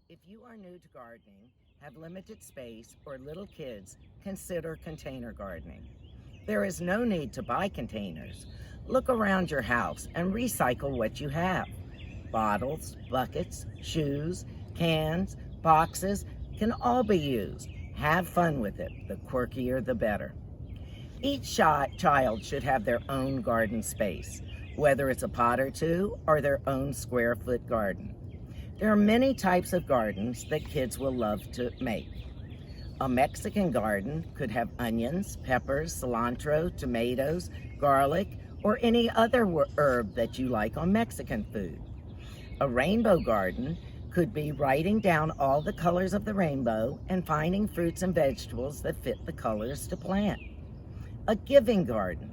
If you are new to gardening, have limited space, or little kids, consider container gardening. There is no need to buy containers. Look around your house and recycle what you have. Bottles, buckets, shoes, cans, boxes can all be used. Have fun with it. The quirkier, the better. Each child should have their own garden space, whether it's a pot or two or their own square foot garden. There are many types of gardens that kids will love to make. A Mexican garden could have onions, peppers, cilantro, tomatoes, garlic, or any other herb that you like on Mexican food. A rainbow garden could be writing down all the colors of the rainbow and finding fruits and vegetables that fit the colors to plant. A giving garden.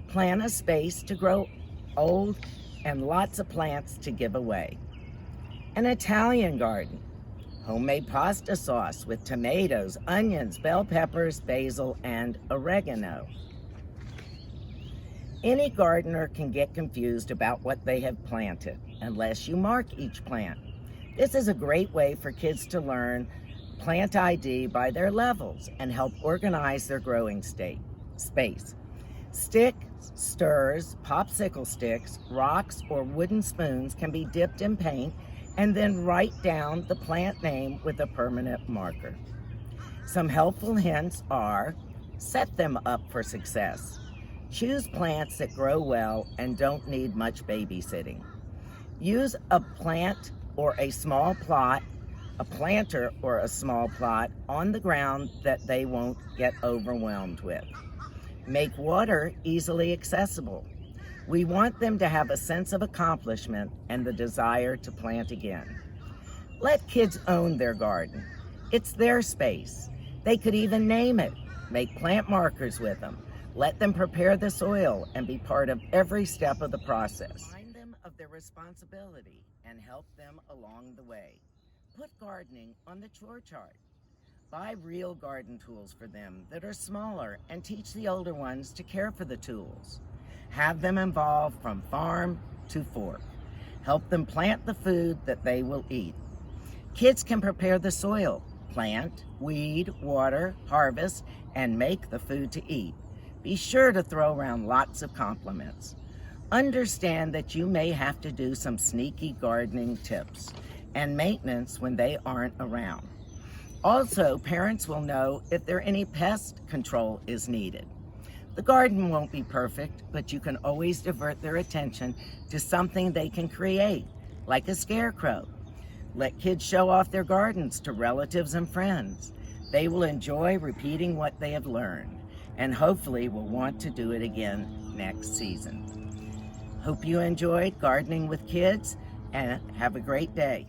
Plan a space to grow old and lots of plants to give away. An Italian garden. Homemade pasta sauce with tomatoes, onions, bell peppers, basil, and oregano. Any gardener can get confused about what they have planted unless you mark each plant. This is a great way for kids to learn plant ID by their levels and help organize their growing space. Sticks, stirrers, popsicle sticks, rocks, or wooden spoons can be dipped in paint and then write down the plant name with a permanent marker. Some helpful hints are: set them up for success. Choose plants that grow well and don't need much babysitting. Use a plant or a small plot, a planter or a small plot on the ground that they won't get overwhelmed with. Make water easily accessible. We want them to have a sense of accomplishment and the desire to plant again. Let kids own their garden. It's their space. They could even name it. Make plant markers with them. Let them prepare the soil and be part of every step of the process. Remind them of their responsibility and help them along the way. Put gardening on the chore chart. Buy real garden tools for them that are smaller and teach the older ones to care for the tools. Have them involved from farm to fork. Help them plant the food that they will eat. Kids can prepare the soil, plant, weed, water, harvest, and make the food to eat. Be sure to throw around lots of compliments. Understand that you may have to do some sneaky gardening tips and maintenance when they aren't around. Also, parents will know if any pest control is needed. The garden won't be perfect, but you can always divert their attention to something they can create, like a scarecrow. Let kids show off their gardens to relatives and friends. They will enjoy repeating what they have learned, and hopefully will want to do it again next season. Hope you enjoyed gardening with kids, and have a great day.